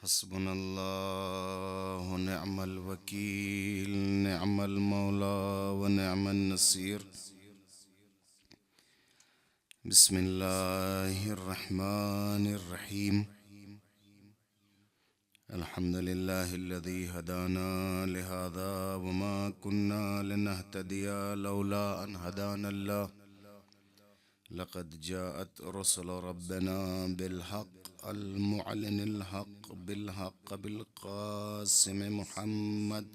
حسبنا الله ونعم الوكيل، نعم المولى ونعم النصير. بسم الله الرحمن الرحيم. الحمد لله الذي هدانا لهذا وما كنا لنهتدي لولا أن هدانا الله. لقد جاءت رسل ربنا بالحق المعلن الحق بالحق بالقاسم محمد،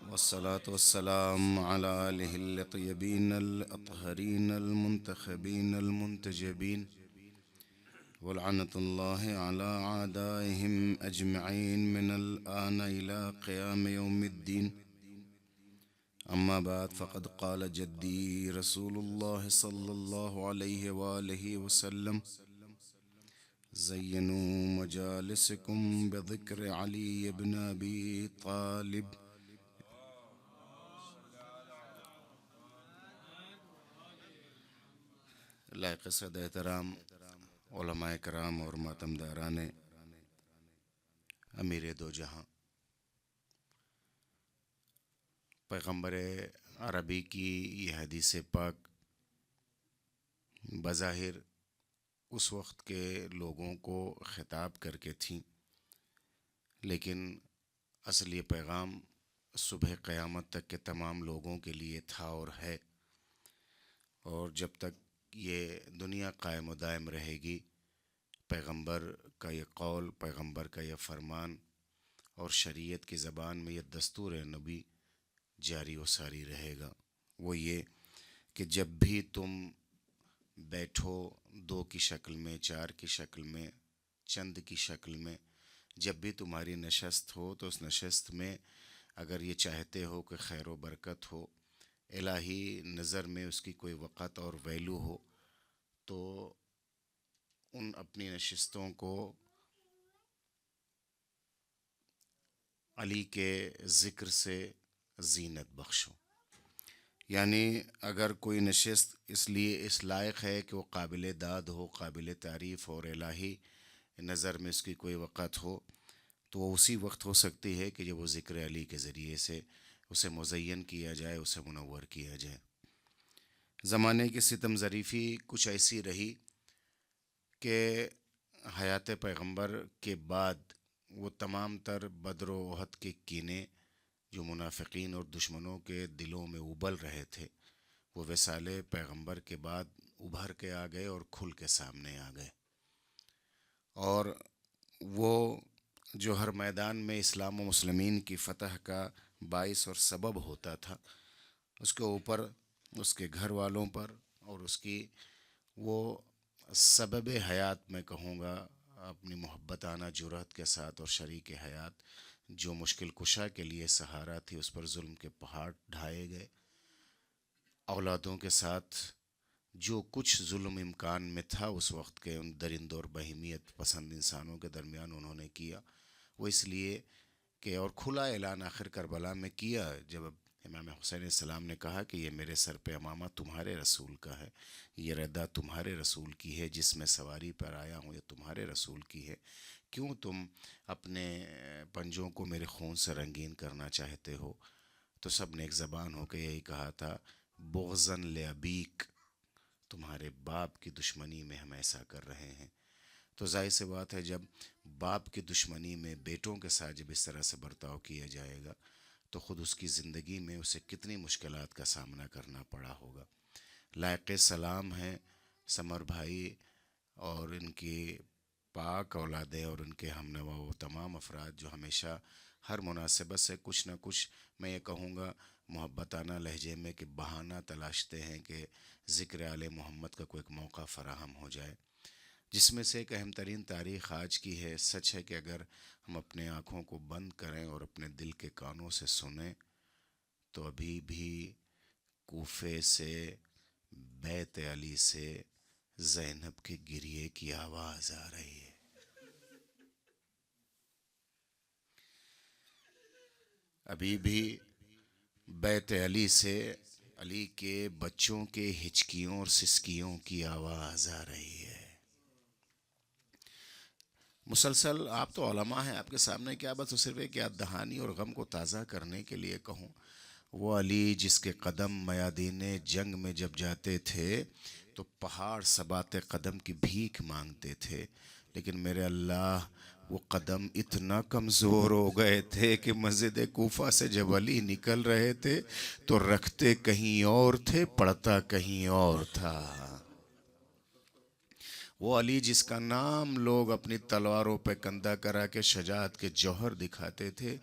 والصلاة والسلام على آله الطيبين الأطهرين المنتخبين المنتجبين، ولعنة الله على أعدائهم أجمعين من الآن إلى قيام يوم الدين. أما بعد، فقد قال جدي رسول الله صلى الله عليه وآله وسلم: زينوا مجالسكم بذكر علي بن أبي طالب. لائق صد احترام علماء کرام اور ماتم داران امیر دو جہاں، پیغمبر عربی کی یہ حدیث پاک بظاہر اس وقت کے لوگوں کو خطاب کر کے تھیں، لیکن اصل یہ پیغام صبح قیامت تک کے تمام لوگوں کے لیے تھا اور ہے، اور جب تک یہ دنیا قائم و دائم رہے گی، پیغمبر کا یہ قول، پیغمبر کا یہ فرمان اور شریعت کی زبان میں یہ دستور نبی جاری و ساری رہے گا۔ وہ یہ کہ جب بھی تم بیٹھو، دو کی شکل میں، چار کی شکل میں، چند کی شکل میں، جب بھی تمہاری نشست ہو تو اس نشست میں اگر یہ چاہتے ہو کہ خیر و برکت ہو، الہی نظر میں اس کی کوئی وقت اور ویلو ہو، تو ان اپنی نشستوں کو علی کے ذکر سے زینت بخشو۔ یعنی اگر کوئی نشست اس لیے اس لائق ہے کہ وہ قابل داد ہو، قابل تعریف اور الہی نظر میں اس کی کوئی وقت ہو، تو وہ اسی وقت ہو سکتی ہے کہ جب وہ ذکر علی کے ذریعے سے اسے مزین کیا جائے، اسے منور کیا جائے۔ زمانے کی ستم ظریفی کچھ ایسی رہی کہ حیات پیغمبر کے بعد وہ تمام تر بدر و احد کے کینے جو منافقین اور دشمنوں کے دلوں میں ابل رہے تھے، وہ وصال پیغمبر کے بعد ابھر کے آ گئے اور کھل کے سامنے آ گئے، اور وہ جو ہر میدان میں اسلام و مسلمین کی فتح کا باعث اور سبب ہوتا تھا، اس کے اوپر اس کے گھر والوں پر اور اس کی وہ سبب حیات میں کہوں گا اپنی محبتانہ جرأت کے ساتھ اور شریک حیات جو مشکل کشا کے لیے سہارا تھی، اس پر ظلم کے پہاڑ ڈھائے گئے۔ اولادوں کے ساتھ جو کچھ ظلم امکان میں تھا اس وقت کے ان درند اور بہیمیت پسند انسانوں کے درمیان انہوں نے کیا، وہ اس لیے کہ اور کھلا اعلان آخر کربلا میں کیا جب امام حسین علیہ السلام نے کہا کہ یہ میرے سر پہ امامہ تمہارے رسول کا ہے، یہ ردا تمہارے رسول کی ہے، جس میں سواری پر آیا ہوں یہ تمہارے رسول کی ہے، کیوں تم اپنے پنجوں کو میرے خون سے رنگین کرنا چاہتے ہو؟ تو سب نے ایک زبان ہو کے یہی کہا تھا: بغضاً لابیک، تمہارے باپ کی دشمنی میں ہم ایسا کر رہے ہیں۔ تو ظاہر سی بات ہے جب باپ کی دشمنی میں بیٹوں کے ساتھ جب اس طرح سے برتاؤ کیا جائے گا تو خود اس کی زندگی میں اسے کتنی مشکلات کا سامنا کرنا پڑا ہوگا۔ لائق سلام ہیں سمر بھائی اور ان کی پاک اولادیں اور ان کے ہم نوا وہ تمام افراد جو ہمیشہ ہر مناسبت سے کچھ نہ کچھ، میں یہ کہوں گا محبتانہ لہجے میں، کہ بہانہ تلاشتے ہیں کہ ذکر آل محمد کا کوئی ایک موقع فراہم ہو جائے، جس میں سے ایک اہم ترین تاریخ آج کی ہے۔ سچ ہے کہ اگر ہم اپنے آنکھوں کو بند کریں اور اپنے دل کے کانوں سے سنیں تو ابھی بھی کوفے سے، بیت علی سے زینب کے گریے کی آواز آ رہی ہے۔ ابھی بھی بیت علی سے علی کے بچوں کے ہچکیوں اور سسکیوں کی آواز آ رہی ہے۔ مسلسل آپ تو علماء ہیں، آپ کے سامنے کیا بات ہو، صرف ایک یاد دہانی اور غم کو تازہ کرنے کے لیے کہوں. وہ علی جس کے قدم میادین جنگ میں جب جاتے تھے تو پہاڑ ثبات قدم کی بھیک مانگتے تھے، لیکن میرے اللہ وہ قدم اتنا کمزور ہو گئے تھے کہ مسجد کوفہ سے جب علی نکل رہے تھے تو رکھتے کہیں اور تھے، پڑھتا کہیں اور تھا. وہ علی جس کا نام لوگ اپنی تلواروں پہ کندہ کرا کے شجاعت کے جوہر دکھاتے تھے،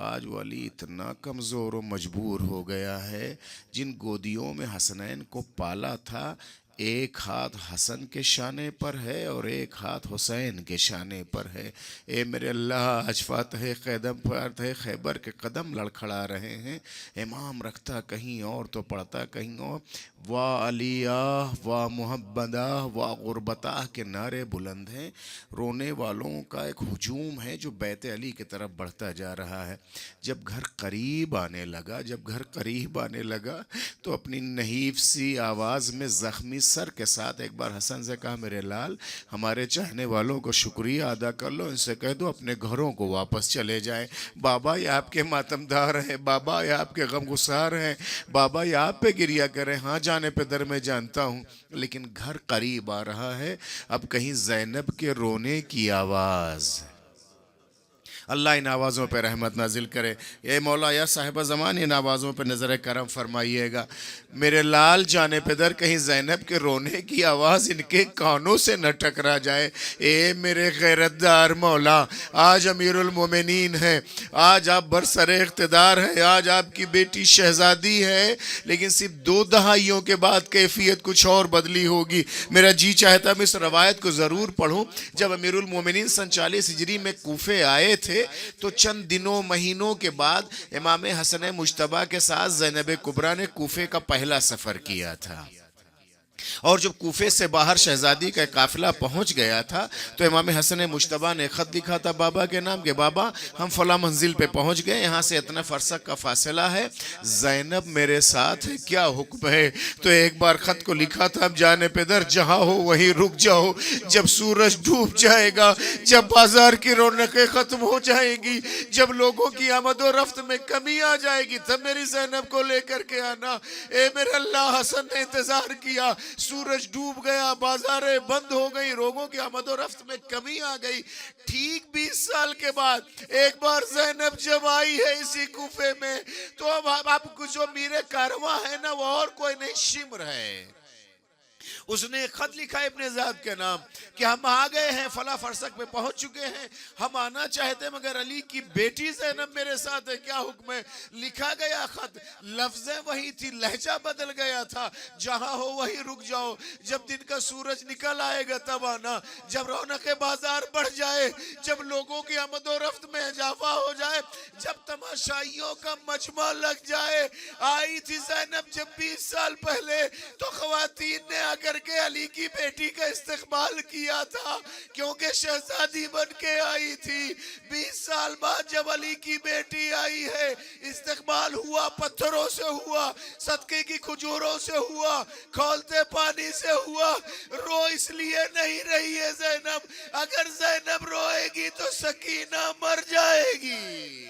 آج وہ علی اتنا کمزور و مجبور ہو گیا ہے. جن گودیوں میں حسنین کو پالا تھا، ایک ہاتھ حسن کے شانے پر ہے اور ایک ہاتھ حسین کے شانے پر ہے. اے میرے اللہ، آج فاتح قدم فاتح خیبر کے قدم لڑکھڑا رہے ہیں. امام رکھتا کہیں اور تو پڑھتا کہیں اور. واہ علی آہ، واہ محمد آہ، واہ غربت آہ کے نعرے بلند ہیں. رونے والوں کا ایک ہجوم ہے جو بیت علی کی طرف بڑھتا جا رہا ہے. جب گھر قریب آنے لگا، جب گھر قریب آنے لگا تو اپنی نحیف سی آواز میں زخمی سر کے ساتھ ایک بار حسن سے کہا، میرے لال، ہمارے چاہنے والوں کو شکریہ ادا کر لو، ان سے کہہ دو اپنے گھروں کو واپس چلے جائیں. بابا یہ آپ کے ماتمدار ہیں، بابا یہ آپ کے غم گسار ہیں، بابا یہ آپ پہ گریا کریں. ہاں جانے پہ در میں جانتا ہوں، لیکن گھر قریب آ رہا ہے، اب کہیں زینب کے رونے کی آواز. اللہ ان آوازوں پہ رحمت نازل کرے. اے مولا یا صاحب زمان، ان آوازوں پہ نظر کرم فرمائیے گا. میرے لال جانے پہ در کہیں زینب کے رونے کی آواز ان کے کانوں سے نہ ٹکرا جائے. اے میرے غیرت دار مولا، آج امیر المومنین ہے، آج آپ برسر اقتدار ہے، آج آپ کی بیٹی شہزادی ہے، لیکن صرف 2 دہائیوں کے بعد کیفیت کچھ اور بدلی ہوگی. میرا جی چاہتا میں اس روایت کو ضرور پڑھوں. جب امیر المومنین سن 40 ہجری میں کوفے آئے تھے تو چند دنوں مہینوں کے بعد امام حسن مجتبیٰ کے ساتھ زینب کبریٰ نے کوفے کا پہلا سفر کیا تھا. اور جب کوفے سے باہر شہزادی کا قافلہ پہنچ گیا تھا تو امام حسن مجتبیٰ نے خط لکھا تھا بابا کے نام کہ بابا ہم فلاں منزل پہ پہنچ گئے، یہاں سے اتنا فرسخ کا فاصلہ ہے، زینب میرے ساتھ ہے، کیا حکم ہے؟ تو ایک بار خط کو لکھا تھا، اب جانے پہ در جہاں ہو وہیں رک جاؤ، جب سورج ڈوب جائے گا، جب بازار کی رونقیں ختم ہو جائیں گی، جب لوگوں کی آمد و رفت میں کمی آ جائے گی، تب میری زینب کو لے کر کے آنا. اے میرے اللہ، حسن نے انتظار کیا، سورج ڈوب گیا، بازاریں بند ہو گئی، لوگوں کی آمد و رفت میں کمی آ گئی. ٹھیک 20 سال کے بعد ایک بار زینب جب آئی ہے اسی کوفے میں، تو اب آپ کو جو میرے کارواں ہے نا، وہ اور کوئی نہیں، شمر ہے. اس نے ایک خط لکھا ہے ابن زیاد کے نام کہ ہم آ گئے ہیں، فلاں فرسخ پہ پہنچ چکے ہیں، ہم آنا چاہتے مگر علی کی بیٹی زینب میرے ساتھ ہے، کیا حکم ہے؟ لکھا گیا خط، لفظیں وہی تھی، لہجہ بدل گیا تھا، جہاں ہو وہی رک جاؤ، جب دن کا سورج نکل آئے گا تب آنا، جب رونق بازار بڑھ جائے، جب لوگوں کی آمد و رفت میں اضافہ ہو جائے، جب تماشائیوں کا مجمع لگ جائے. آئی تھی زینب جب 20 سال پہلے تو خواتین نے آ کر کے علی کی بیٹی کا استقبال کیا تھا، کیونکہ شہزادی بن کے آئی تھی. 20 سال بعد جب علی کی بیٹی آئی ہے، استقبال ہوا، پتھروں سے ہوا، صدقے کی کھجوروں سے ہوا، کھولتے پانی سے ہوا. رو اس لیے نہیں رہی ہے زینب، اگر زینب روئے گی تو سکینہ مر جائے گی.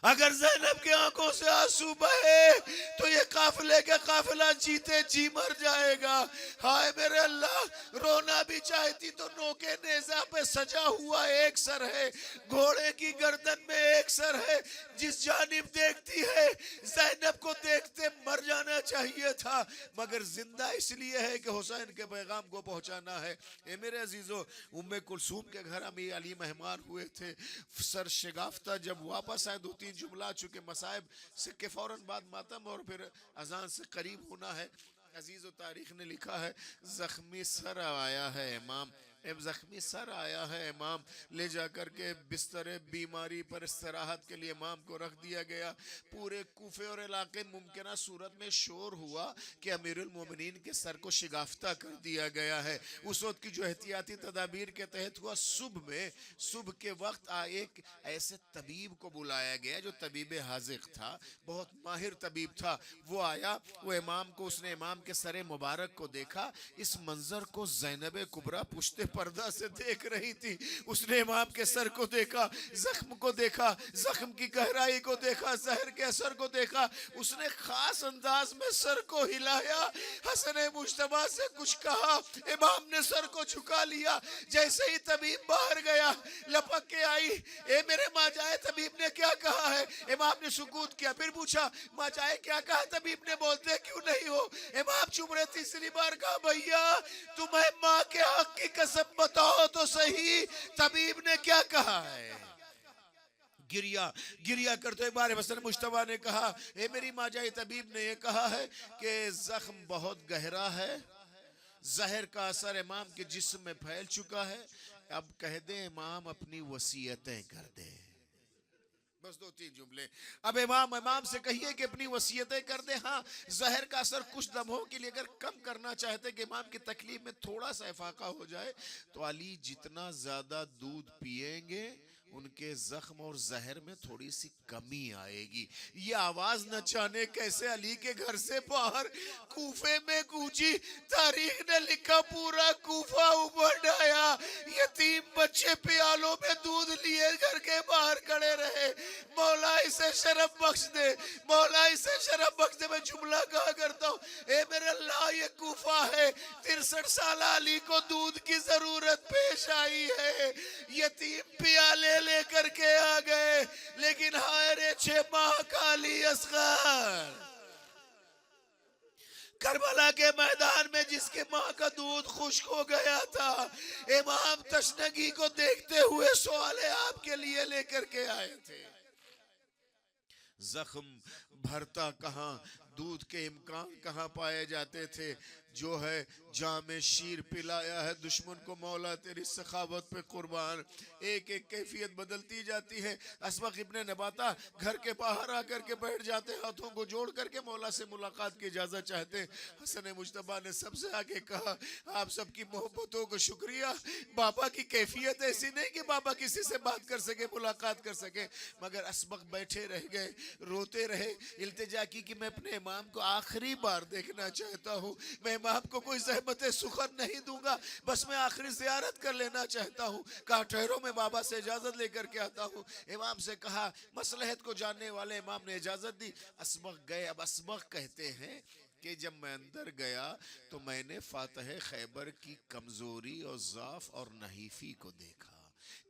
اگر زینب کے آنکھوں سے آنسو بہے تو یہ قافلے کے قافلہ جیتے جی مر جائے گا. ہائے میرے اللہ، رونا بھی چاہتی تو نوکے نیزہ پہ سجا ہوا ایک سر ہے، گھوڑے کی گردن میں ایک سر ہے، جس جانب دیکھتی ہے زینب کو دیکھتے مر جانا چاہیے تھا، مگر زندہ اس لیے ہے کہ حسین کے پیغام کو پہنچانا ہے. اے میرے عزیزو، ام کلثوم کے گھر امیر علی مہمان ہوئے تھے، سر شگافتہ جب واپس آئے 2-3 جملہ، چونکہ مصائب سے کے فوراً بعد ماتم اور پھر اذان سے قریب ہونا ہے. عزیز و تاریخ نے لکھا ہے، زخمی سر آیا ہے امام، زخمی سر آیا ہے امام، لے جا کر کے بستر بیماری پر استراحت کے لیے امام کو رکھ دیا گیا. پورے کوفے اور علاقے ممکنہ صورت میں شور ہوا کہ امیر المومنین کے سر کو شگافتہ کر دیا گیا ہے. اس وقت کی جو احتیاطی تدابیر کے تحت ہوا، صبح کے وقت ایک ایسے طبیب کو بلایا گیا جو طبیب حاذق تھا، بہت ماہر طبیب تھا. وہ آیا، وہ امام کو، اس نے امام کے سر مبارک کو دیکھا. اس منظر کو زینب کبریٰ پشتے پردہ سے دیکھ رہی تھی. اس نے امام کے سر کو دیکھا, زخم کو دیکھا, زخم کی گہرائی کو دیکھا, زہر کے اثر کو دیکھا. اس نے خاص انداز میں سر کو ہلایا, حسن مجتبیٰ سے کچھ کہا, امام نے سر کو جھکا لیا. جیسے ہی طبیب باہر گیا, لپک کے آئی, اے میرے ماں جائے تبیب نے کیا کہا ہے؟ امام نے سکوت کیا. پھر پوچھا ماں جائے کیا کہا؟ طبیب نے بولتے کیوں نہیں ہو؟ امام چپ رہے. تیسری بار کہا بھیا تمہیں ماں کے حق کی قسم بتاؤ تو صحیح, طبیب نے کیا کہا ہے؟ گریا کرتے ایک بار حسن مجتبیٰ نے کہا اے میری ماں جائے طبیب نے یہ کہا ہے کہ زخم بہت گہرا ہے, زہر کا اثر امام کے جسم میں پھیل چکا ہے, اب کہہ دیں امام اپنی وصیتیں کر دے. بس 2-3 جملے. اب امام سے کہیے کہ اپنی وصیتیں کر دے. ہاں زہر کا اثر کچھ لمحوں کے لیے اگر کم کرنا چاہتے کہ امام کی تکلیف میں تھوڑا سا افاقہ ہو جائے تو علی جتنا زیادہ دودھ پیئیں گے ان کے زخم اور زہر میں تھوڑی سی کمی آئے گی. یہ آواز نہ جانے کیسے علی کے گھر سے باہر کوفے میں گونجی. تاریخ نے لکھا پورا کوفہ ابھر آیا. یتیم بچے پیالوں میں دودھ لیے گھر کے باہر کھڑے رہے. مولا اسے شرف بخش دے, مولا اسے شرف بخش دے. میں جملہ کہا کرتا ہوں اے میرے اللہ یہ کوفہ ہے, 63 سالہ علی کو دودھ کی ضرورت پیش آئی ہے. یتیم پیالے لے کر کے آ گئے, لیکن ہائے رے 6 ماہ کا علی اصغر کربلا کے میدان میں جس کے ماں کا دودھ خشک ہو گیا تھا. امام تشنگی کو دیکھتے ہوئے سوال آپ کے لیے لے کر کے آئے تھے. زخم بھرتا کہاں, دودھ کے امکان کہاں پائے جاتے تھے. جو ہے جام شیر پلایا ہے دشمن کو مولا تیری سخاوت پہ قربان. ایک ایک کیفیت بدلتی جاتی ہے. اسبغ ابن نباتہ گھر کے باہر آ کر کے بیٹھ جاتے, ہاتھوں کو جوڑ کر کے مولا سے ملاقات کی اجازت چاہتے. حسن مجتبیٰ نے سب سے آگے کہا آپ سب کی محبتوں کو شکریہ. بابا کی کیفیت ایسی نہیں کہ بابا کسی سے بات کر سکے, ملاقات کر سکے, مگر اسبغ بیٹھے رہ گئے, روتے رہے. التجا کی کہ میں اپنے امام کو آخری بار دیکھنا چاہتا ہوں, میں امام کو کوئی زحمت سخن نہیں دوں گا, بس میں آخری زیارت کر لینا چاہتا ہوں. کہا ٹھہرو میں بابا سے اجازت لے کر کے آتا ہوں. امام سے کہا مصلحت کو جاننے والے امام نے اجازت دی. اسبغ گئے. اب اسبغ کہتے ہیں کہ جب میں اندر گیا تو میں نے فاتح خیبر کی کمزوری اور ضعف اور نحیفی کو دیکھا.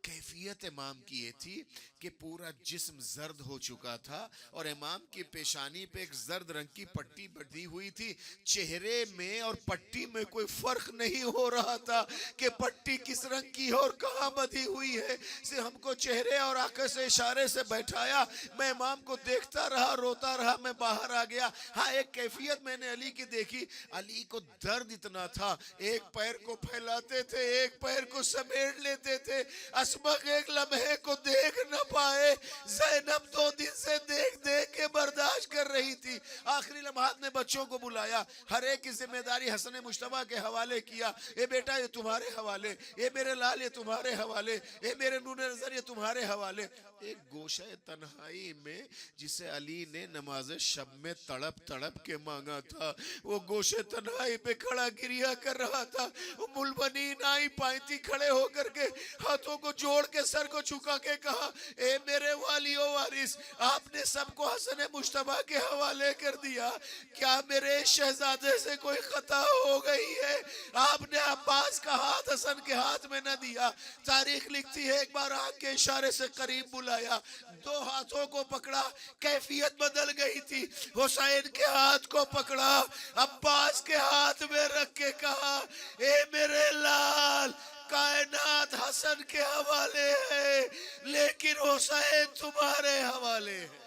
کیفیت امام کی یہ تھی کہ پورا جسم زرد ہو چکا تھا اور امام کی پیشانی پہ ایک زرد رنگ کی پٹی بندھی ہوئی تھی. چہرے میں اور پٹی میں کوئی فرق نہیں ہو رہا تھا کہ پٹی کس رنگ کی ہے اور کہاں بندھی ہوئی ہے. سے ہم کو چہرے اور آنکھوں سے اشارے سے بیٹھایا. میں امام کو دیکھتا رہا, روتا رہا. میں باہر آ گیا. ہاں ایک کیفیت میں نے علی کی دیکھی. علی کو درد اتنا تھا, ایک پیر کو پھیلاتے تھے, ایک پیر کو سمیٹ لیتے تھے. اسبغ ایک لمحے کو دیکھ نہ پائے. زینب 2 دن سے دیکھ دیکھ کے برداشت کر رہی تھی. آخری لمحات میں بچوں کو بلایا, ہر ایک کی ذمہ داری حسن مجتبیٰ کے حوالے کیا. اے بیٹا یہ تمہارے حوالے, اے میرے لال یہ تمہارے حوالے, اے میرے نور نظر یہ تمہارے حوالے. ایک گوشہ تنہائی میں جسے علی نے نماز شب میں تڑپ تڑپ کے مانگا تھا, وہ گوشہ تنہائی پہ کھڑا گریا کر رہا تھا. ام البنین آئی پائنتی کھڑے ہو کر کے ہاتھوں کو جوڑ کے سر کو چھکا کے کہا اے میرے والی و وارث, آپ نے سب کو حسن مجتبیٰ کے حوالے کر دیا, کیا میرے شہزادے سے کوئی خطا ہو گئی ہے؟ آپ نے عباس کا ہاتھ حسن کے ہاتھ میں نہ دیا. تاریخ لکھتی ہے ایک بار آنکھ کے اشارے سے قریب بلایا, 2 ہاتھوں کو پکڑا, کیفیت بدل گئی تھی. حسین کے ہاتھ کو پکڑا, عباس کے ہاتھ میں رکھ کے کہا اے میرے لال, کائنات حسن کے حوالے ہے لیکن حسین تمہارے حوالے ہے.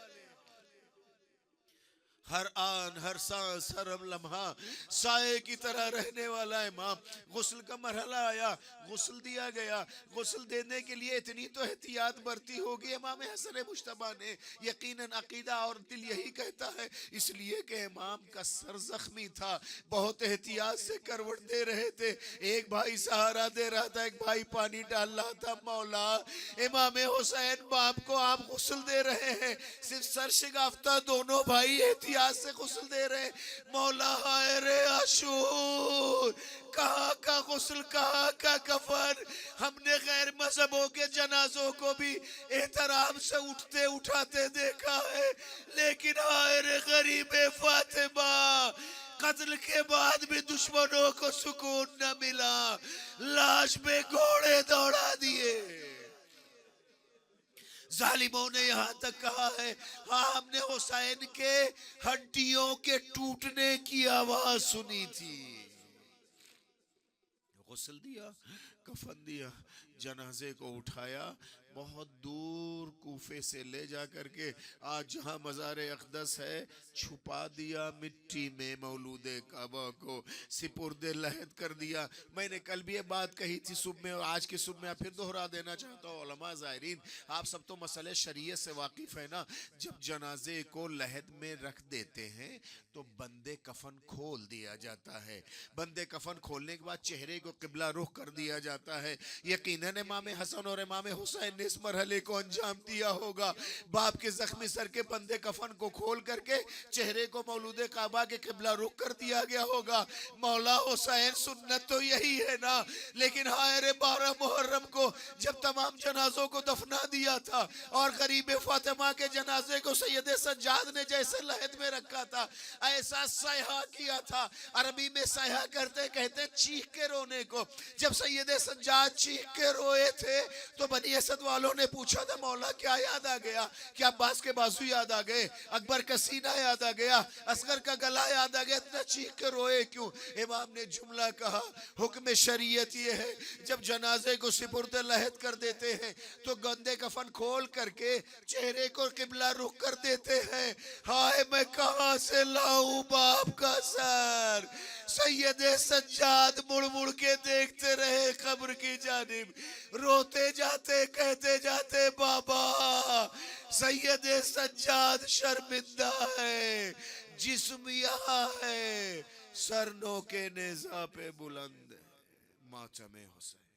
ہر آن ہر سانس ہر لمحہ سائے کی طرح رہنے والا امام. غسل کا مرحلہ آیا, غسل دیا گیا. غسل دینے کے لیے اتنی تو احتیاط برتی ہوگی امام حسن مجتبیٰ نے, یقیناً عقیدہ اور دل یہی کہتا ہے, اس لیے کہ امام کا سر زخمی تھا, بہت احتیاط سے کروٹ دے رہے تھے. ایک بھائی سہارا دے رہا تھا, ایک بھائی پانی ڈال رہا تھا. مولا امام حسین باپ کو آپ غسل دے رہے ہیں, صرف سر شگافتہ دونوں بھائی احتیاط احتیاط سے غسل دے رہے ہیں. مولا ہائے رے عاشور، کہاں کا غسل، کہاں کا کفن. ہم نے غیر مذہبوں کے جنازوں کو بھی احترام سے اٹھتے اٹھاتے دیکھا ہے، لیکن ہائے رے غریب فاطمہ، قتل کے بعد بھی دشمنوں کو سکون نہ ملا، لاش پہ گھوڑے دوڑا دیے. ظالموں نے یہاں تک کہا ہے، ہاں ہم نے حسین کے ہڈیوں کے ٹوٹنے کی آواز سنی تھی. غسل دیا، کفن دیا، جنازے کو اٹھایا، بہت دور کوفے سے لے جا کر کے آج جہاں مزار اقدس ہے چھپا دیا مٹی میں. مولود کعبہ کو سپرد لحد کر دیا. میں نے کل بھی یہ بات کہی تھی صبح میں، اور آج کی صبح میں پھر دہرا دینا چاہتا ہوں. علماء زائرین، آپ سب تو مسئلہ شریعت سے واقف ہے نا. جب جنازے کو لحد میں رکھ دیتے ہیں تو بندے کفن کھول دیا جاتا ہے. بندے کفن کھولنے کے بعد چہرے کو قبلہ رخ کر دیا جاتا ہے. یقیناً امام حسن اور امام حسین نے اس مرحلے کو انجام دیا ہوگا. باپ کے زخمی سر کے بندے کفن کو کھول کر کے چہرے کو مولود کعبہ کے قبلہ رخ کر دیا گیا ہوگا. مولا حسین، سنت تو یہی ہے نا. لیکن ہائے رے 12 محرم کو جب تمام جنازوں کو دفنا دیا تھا اور غریب فاطمہ کے جنازے کو سید سجاد نے جیسے لحد میں رکھا تھا، ایسا سیحہ کیا تھا. عربی میں سیحہ کہتے چیخ کے رونے کو. جب سید سجاد چیخ کے روئے تھے تو بنی اسد والوں نے پوچھا تھا، مولا کیا یاد آ گیا؟ کیا عباس کے بازو یاد آ گئے؟ اکبر کا سینہ یاد آ گیا؟ اصغر کا گلا یاد آ گیا؟ اتنا چیخ کے روئے کیوں؟ امام نے جملہ کہا، حکم شریعت یہ ہے جب جنازے کو سپرد لحد کر دیتے ہیں تو گندے کفن کھول کر کے چہرے کو قبلہ رخ کر دیتے ہیں. ہائے میں کہاں سے لاؤں باپ کا سر؟ سید سجاد مڑ مڑ کے دیکھتے رہے قبر کی جانب، روتے جاتے، کہتے جاتے، بابا سید سجاد شرمندہ ہے، جسم یہاں ہے، سر نو کے نیزہ پہ بلند ہے. ماتم حسین.